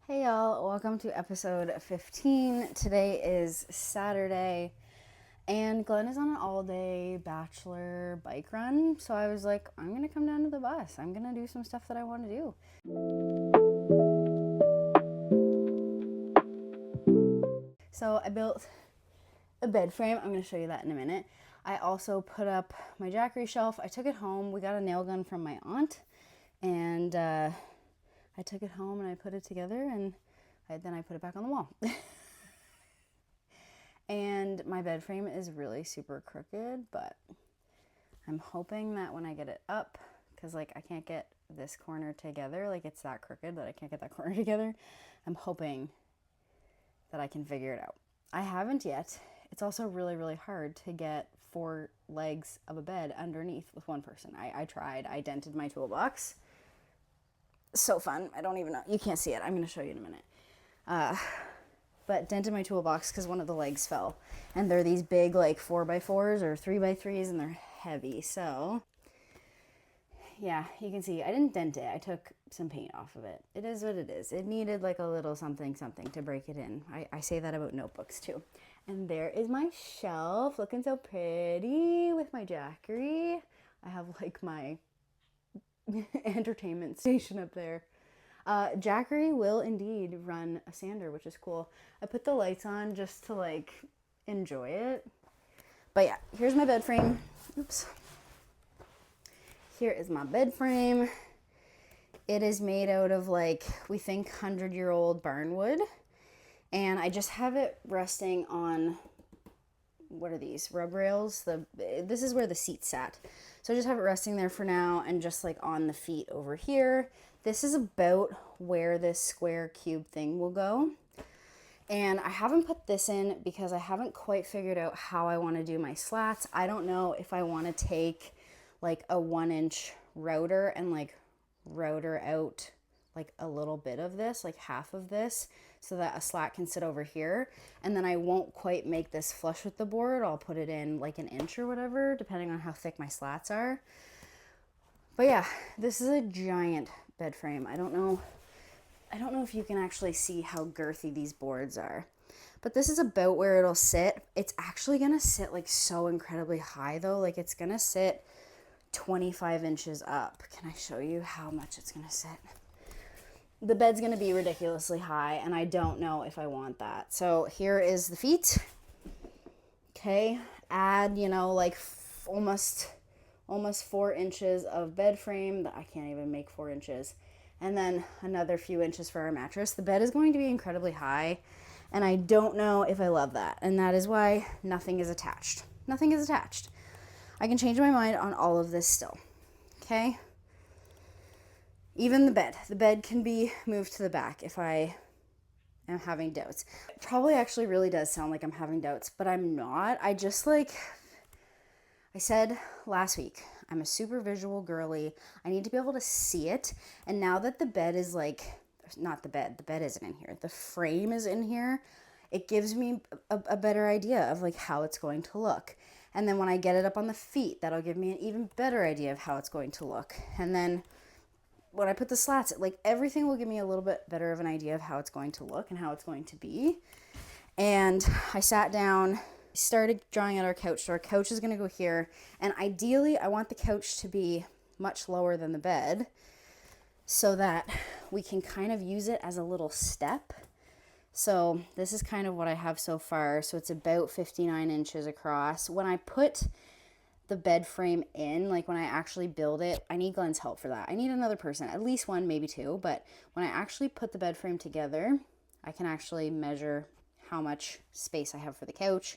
Hey y'all, welcome to episode 15. Today is Saturday, and Glenn is on an all day bachelor bike run. So I was like, I'm gonna come down to the bus. I'm gonna do some stuff that I want to do. So I built a bed frame. I'm gonna show you that in a minute. I also put up my jackery shelf. I took it home. We got a nail gun from my aunt, and I took it home and I put it together, and then I put it back on the wall. And my bed frame is really super crooked, but I'm hoping that when I get it up, because like I can't get this corner together, like it's that crooked that I can't get that corner together, I'm hoping that I can figure it out. I haven't yet. It's also really, really hard to get 4 legs of a bed underneath with one person. I tried. I dented my toolbox. So fun. I don't even know. You can't see it. I'm going to show you in a minute. But dented my toolbox because one of the legs fell. And they're these big like 4x4s or 3x3s, and they're heavy. So yeah, you can see I didn't dent it. I took some paint off of it. It is what it is. It needed like a little something to break it in. I say that about notebooks too. And there is my shelf looking so pretty with my jackery. I have like my entertainment station up there. Jackery will indeed run a sander, which is cool. I put the lights on just to like enjoy it. But yeah, here's my bed frame. Oops. Here is my bed frame. It is made out of like, we think 100-year-old barn wood. And I just have it resting on, what are these, rub rails? This is where the seat sat. So I just have it resting there for now, and just like on the feet over here. This is about where this square cube thing will go. And I haven't put this in because I haven't quite figured out how I want to do my slats. I don't know if I want to take like a 1-inch router and like router out like a little bit of this, like half of this, so that a slat can sit over here. And then I won't quite make this flush with the board. I'll put it in like 1 inch or whatever, depending on how thick my slats are. But yeah, this is a giant bed frame. I don't know if you can actually see how girthy these boards are. But this is about where it'll sit. It's actually gonna sit like so incredibly high though. Like it's gonna sit 25 inches up. Can I show you how much it's gonna sit? The bed's gonna be ridiculously high, and I don't know if I want that. So here is the feet. Okay, add, like almost 4 inches of bed frame. I can't even make 4 inches. And then another few inches for our mattress. The bed is going to be incredibly high, and I don't know if I love that. And that is why nothing is attached. Nothing is attached. I can change my mind on all of this still. Okay? Even the bed. The bed can be moved to the back if I am having doubts. It probably actually really does sound like I'm having doubts, but I'm not. I just like I said last week, I'm a super visual girly. I need to be able to see it. And now that the bed is like, not the bed isn't in here, the frame is in here, it gives me a better idea of like how it's going to look. And then when I get it up on the feet, that'll give me an even better idea of how it's going to look. And then when I put the slats, like everything will give me a little bit better of an idea of how it's going to look and how it's going to be. And I sat down, started drawing out our couch. So our couch is going to go here. And ideally, I want the couch to be much lower than the bed so that we can kind of use it as a little step. So this is kind of what I have so far. So it's about 59 inches across. When I put the bed frame in, like when I actually build it, I need Glenn's help for that. I need another person, at least one, maybe two. But when I actually put the bed frame together, I can actually measure how much space I have for the couch.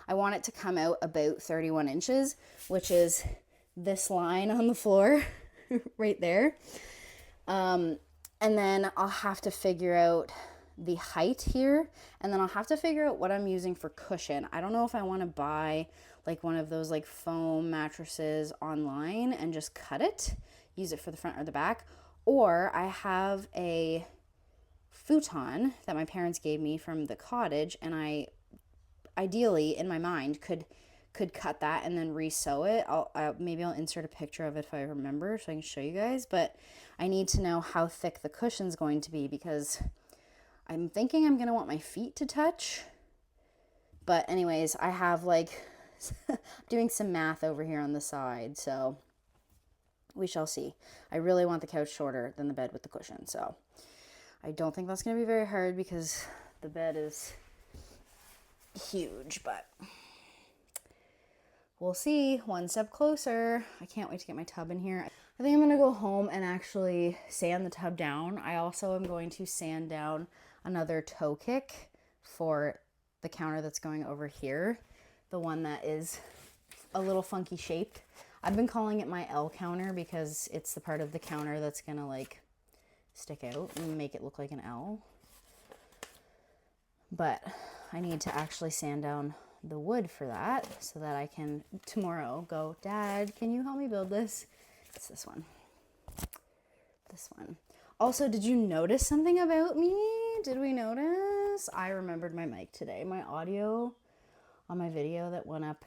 I want it to come out about 31 inches, which is this line on the floor right there. And then I'll have to figure out the height here, and then I'll have to figure out what I'm using for cushion. I don't know if I want to buy like one of those like foam mattresses online and just cut it, use it for the front or the back, or I have a futon that my parents gave me from the cottage, and I ideally in my mind could cut that and then re-sew it. Maybe I'll insert a picture of it if I remember so I can show you guys, but I need to know how thick the cushion's going to be because I'm thinking I'm going to want my feet to touch. But anyways, I have like doing some math over here on the side, so we shall see. I really want the couch shorter than the bed with the cushion, so I don't think that's going to be very hard because the bed is huge, but we'll see. One step closer. I can't wait to get my tub in here. I think I'm going to go home and actually sand the tub down. I also am going to sand down another toe kick for the counter that's going over here. The one that is a little funky shaped. I've been calling it my L counter because it's the part of the counter that's going to like stick out and make it look like an L. But I need to actually sand down the wood for that so that I can tomorrow go, Dad, can you help me build this? It's this one. This one. Also, did you notice something about me? Did we notice? I remembered my mic today. My audio on my video that went up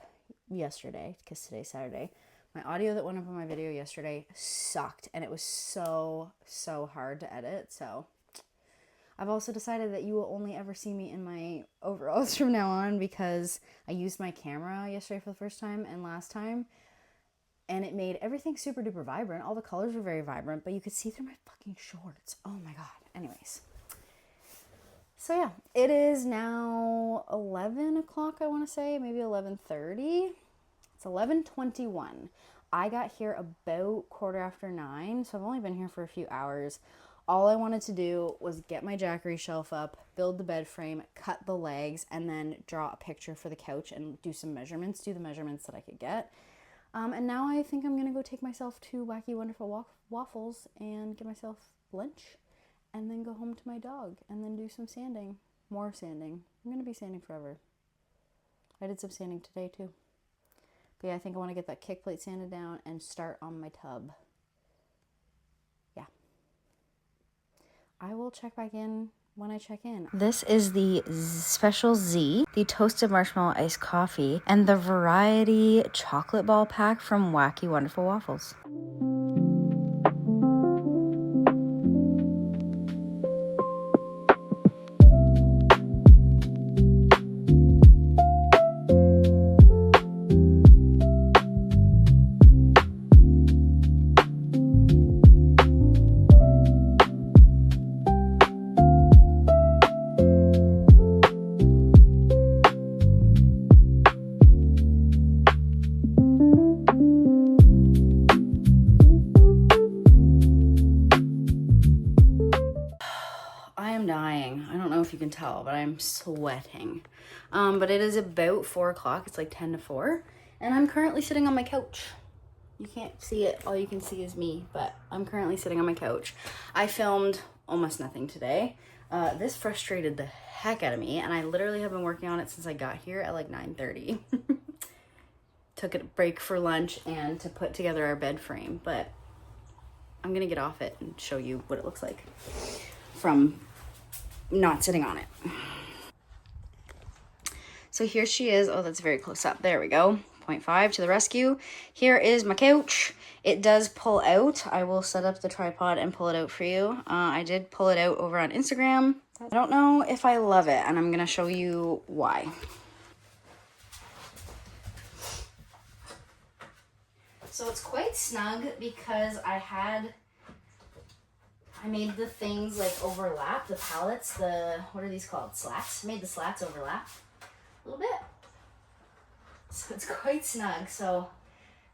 yesterday, because today's Saturday, my audio that went up on my video yesterday sucked, and it was so hard to edit. So I've also decided that you will only ever see me in my overalls from now on because I used my camera yesterday for the first time and last time, and it made everything super duper vibrant. All the colors were very vibrant, but you could see through my fucking shorts. Oh my god. Anyways. So yeah, it is now 11 o'clock, I want to say, maybe 11:30. It's 11:21. I got here about 9:15, so I've only been here for a few hours. All I wanted to do was get my Jackery shelf up, build the bed frame, cut the legs, and then draw a picture for the couch and do the measurements that I could get. And now I think I'm going to go take myself to Wacky Wonderful Waffles and get myself lunch. And then go home to my dog and then do some sanding. More sanding. I'm going to be sanding forever. I did some sanding today too. But yeah, I think I want to get that kick plate sanded down and start on my tub. Yeah. I will check back in when I check in. This is the Special Z, the toasted marshmallow iced coffee, and the variety chocolate ball pack from Wacky Wonderful Waffles. Dying. I don't know if you can tell, but I'm sweating. But it is about 4 o'clock. It's like 10 to 4. And I'm currently sitting on my couch. You can't see it. All you can see is me. But I'm currently sitting on my couch. I filmed almost nothing today. This frustrated the heck out of me. And I literally have been working on it since I got here at like 9:30. Took a break for lunch and to put together our bed frame. But I'm going to get off it and show you what it looks like from not sitting on it. So here she is. Oh, that's very close up. There we go. 0.5 to the rescue. Here is my couch. It does pull out. I will set up the tripod and pull it out for you. I did pull it out over on Instagram. I don't know if I love it, and I'm going to show you why. So it's quite snug because I made the things like overlap, the pallets, what are these called? Slats. I made the slats overlap a little bit. So it's quite snug. So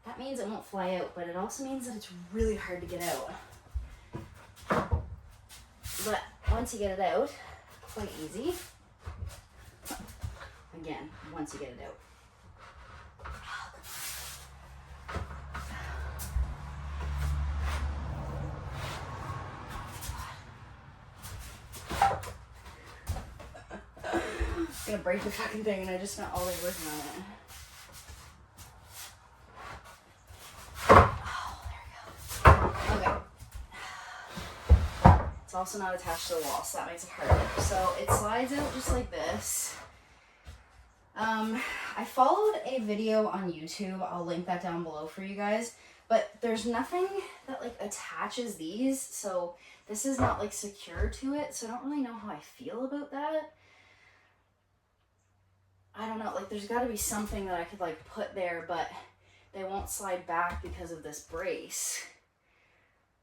that means it won't fly out, but it also means that it's really hard to get out. But once you get it out, quite easy. Again, once you get it out. I'm gonna break the fucking thing, and I just spent all day working on it. Oh, there we go. Okay. It's also not attached to the wall, so that makes it harder. So it slides out just like this. I followed a video on YouTube. I'll link that down below for you guys. But there's nothing that like attaches these, so this is not like secure to it, so I don't really know how I feel about that. I don't know, like there's got to be something that I could like put there, but they won't slide back because of this brace.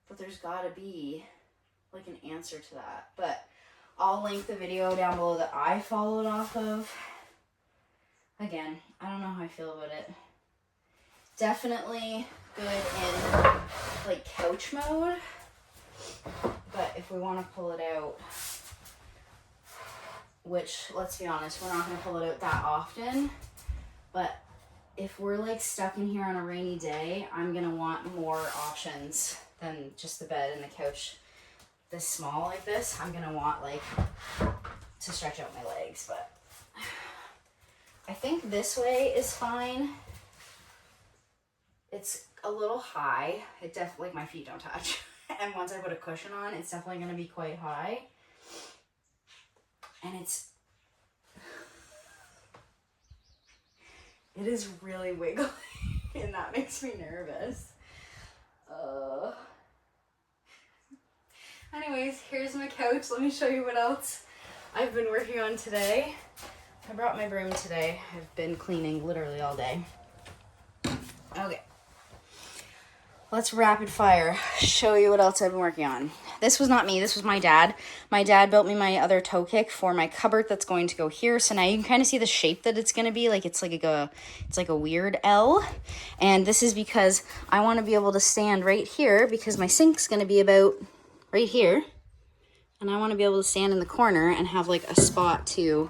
But there's got to be like an answer to that. But I'll link the video down below that I followed off of. Again, I don't know how I feel about it. Definitely good in like couch mode. But if we want to pull it out, which, let's be honest, we're not going to pull it out that often, but if we're like stuck in here on a rainy day, I'm going to want more options than just the bed and the couch this small like this. I'm going to want like to stretch out my legs, but I think this way is fine. It's a little high. It definitely, like my feet don't touch. And once I put a cushion on, it's definitely going to be quite high. And it is really wiggly, and that makes me nervous. Anyways, here's my couch. Let me show you what else I've been working on today. I brought my broom today. I've been cleaning literally all day. Okay. Let's rapid fire show you what else I've been working on. This was not me, this was my dad. My dad built me my other toe kick for my cupboard that's going to go here. So now you can kind of see the shape that it's going to be. Like it's like a weird L. And this is because I want to be able to stand right here because my sink's going to be about right here. And I want to be able to stand in the corner and have like a spot to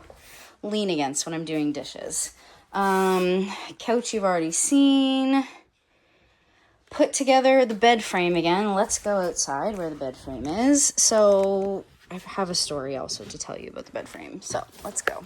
lean against when I'm doing dishes. Couch you've already seen. Put together the bed frame again. Let's go outside where the bed frame is. So I have a story also to tell you about the bed frame. So let's go.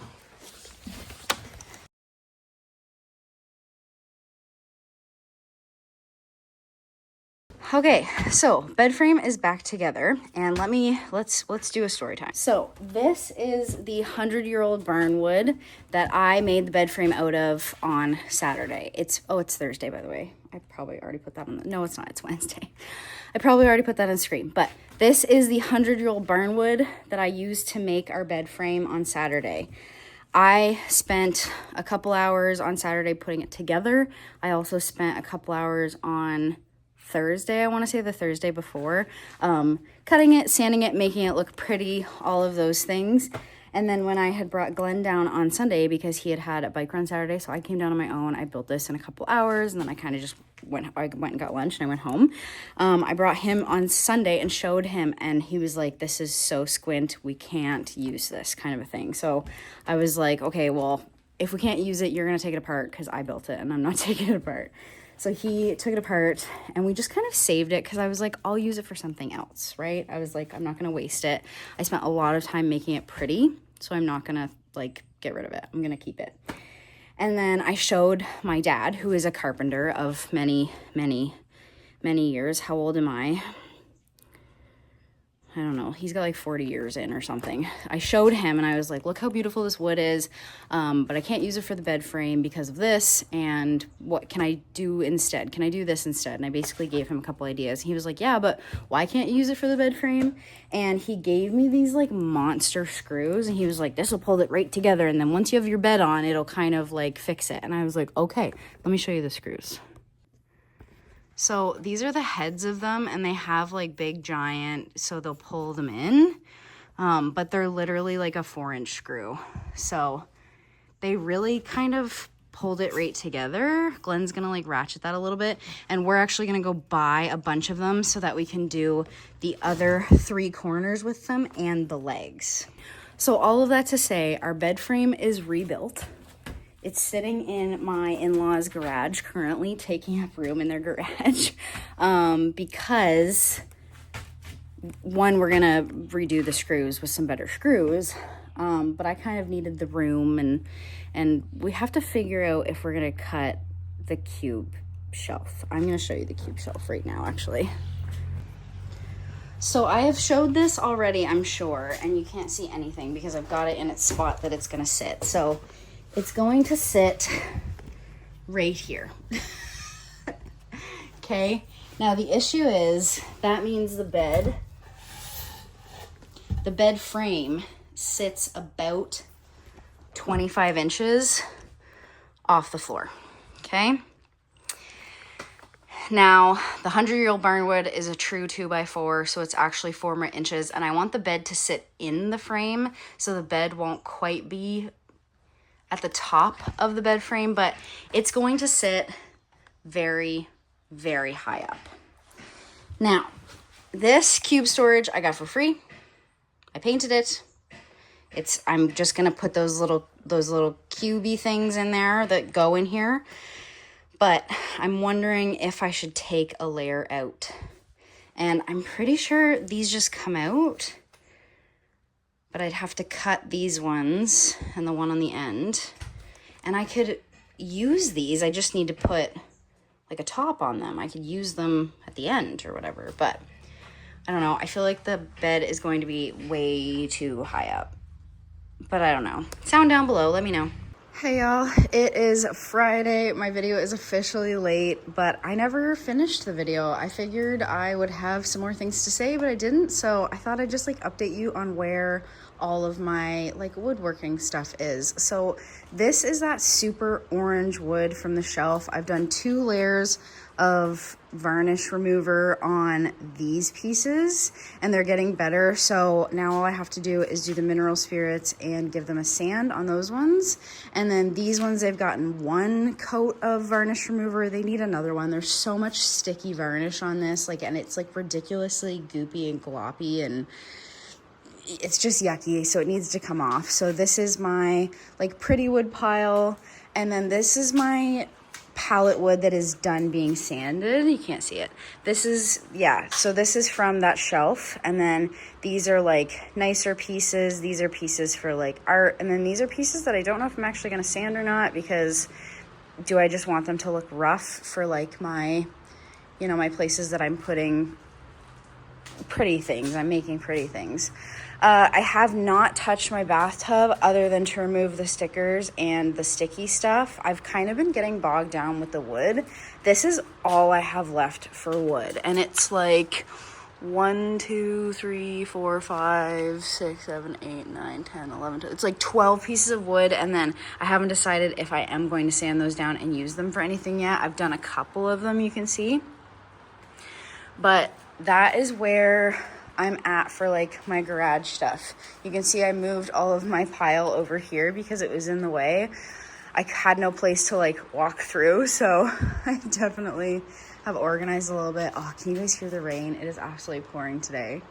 Okay, so bed frame is back together, and let's do a story time. So this is the 100-year-old barnwood that I made the bed frame out of on Saturday. It's Thursday, by the way. I probably already put that on no, it's not, it's Wednesday. I probably already put that on screen, but this is the 100-year-old barnwood that I used to make our bed frame on Saturday. I spent a couple hours on Saturday putting it together. I also spent a couple hours on Thursday, I want to say the Thursday before, cutting it, sanding it, making it look pretty, all of those things. And then when I had brought Glenn down on Sunday because he had a bike run Saturday, so I came down on my own. I built this in a couple hours, and then I kind of just went and got lunch, and I went home. I brought him on Sunday and showed him, and he was like, this is so squint, we can't use this, kind of a thing. So I was like, okay, well, if we can't use it, you're going to take it apart because I built it, and I'm not taking it apart. So he took it apart, and we just kind of saved it because I was like, I'll use it for something else, right? I was like, I'm not going to waste it. I spent a lot of time making it pretty, so I'm not going to, like, get rid of it. I'm going to keep it. And then I showed my dad, who is a carpenter of many, many, many years. How old am I? I don't know. He's got like 40 years in or something. I showed him and I was like, look how beautiful this wood is. But I can't use it for the bed frame because of this. And what can I do instead? Can I do this instead? And I basically gave him a couple ideas. He was like, yeah, but why can't you use it for the bed frame? And he gave me these like monster screws. And he was like, this will pull it right together. And then once you have your bed on, it'll kind of like fix it. And I was like, okay, let me show you the screws. So these are the heads of them, and they have like big giant, so they'll pull them in, but they're literally like a 4-inch screw. So they really kind of pulled it right together. Glenn's gonna like ratchet that a little bit, and we're actually gonna go buy a bunch of them so that we can do the other 3 corners with them and the legs. So all of that to say, our bed frame is rebuilt. It's sitting in my in-laws' garage currently, taking up room in their garage, because one, we're gonna redo the screws with some better screws, but I kind of needed the room, and we have to figure out if we're gonna cut the cube shelf. I'm gonna show you the cube shelf right now, actually. So I have showed this already, I'm sure, and you can't see anything because I've got it in its spot that it's gonna sit. So it's going to sit right here. Okay, now the issue is that means the bed the bed frame sits about 25 inches off the floor, okay? Now, the 100-year-old barnwood is a true 2x4, so it's actually 4 more inches, and I want the bed to sit in the frame, so the bed won't quite be at the top of the bed frame, but it's going to sit very, very high up. Now, this cube storage I got for free. I painted it. I'm just gonna put those little cubey things in there that go in here. But I'm wondering if I should take a layer out. And I'm pretty sure these just come out. But I'd have to cut these ones and the one on the end. And I could use these. I just need to put like a top on them. I could use them at the end or whatever. But I don't know. I feel like the bed is going to be way too high up. But I don't know. Sound down below. Let me know. Hey y'all, it is Friday. My video is officially late, but I never finished the video. I figured I would have some more things to say, but I didn't. So I thought I'd just like update you on where all of my like woodworking stuff is. So this is that super orange wood from the shelf. I've done 2 layers of varnish remover on these pieces and they're getting better. So now all I have to do is do the mineral spirits and give them a sand on those ones. And then these ones, they've gotten 1 coat of varnish remover. They need another one. There's so much sticky varnish on this, like, and it's like ridiculously goopy and gloppy and it's just yucky, so it needs to come off. So this is my like pretty wood pile, and then this is my pallet wood that is done being sanded. You can't see it. This is, yeah, so this is from that shelf, and then these are like nicer pieces. These are pieces for like art, and then these are pieces that I don't know if I'm actually going to sand or not, because do I just want them to look rough for like my, you know, my places that I'm putting pretty things. I'm making pretty things. I have not touched my bathtub other than to remove the stickers and the sticky stuff. I've kind of been getting bogged down with the wood. This is all I have left for wood. And it's like 1, 2, 3, 4, 5, 6, 7, 8, 9, 10, 11, 12. It's like 12 pieces of wood. And then I haven't decided if I am going to sand those down and use them for anything yet. I've done a couple of them, you can see. But that is where I'm at for like my garage stuff. You can see I moved all of my pile over here because it was in the way. I had no place to like walk through, so I definitely have organized a little bit. Oh, can you guys hear the rain? It is absolutely pouring today.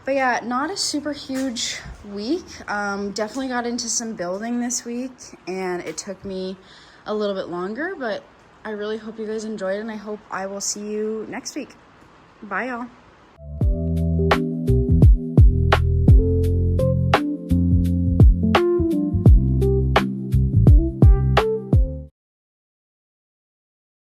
But yeah, not a super huge week. Definitely got into some building this week, and it took me a little bit longer, but I really hope you guys enjoyed, and I hope I will see you next week. Bye, y'all.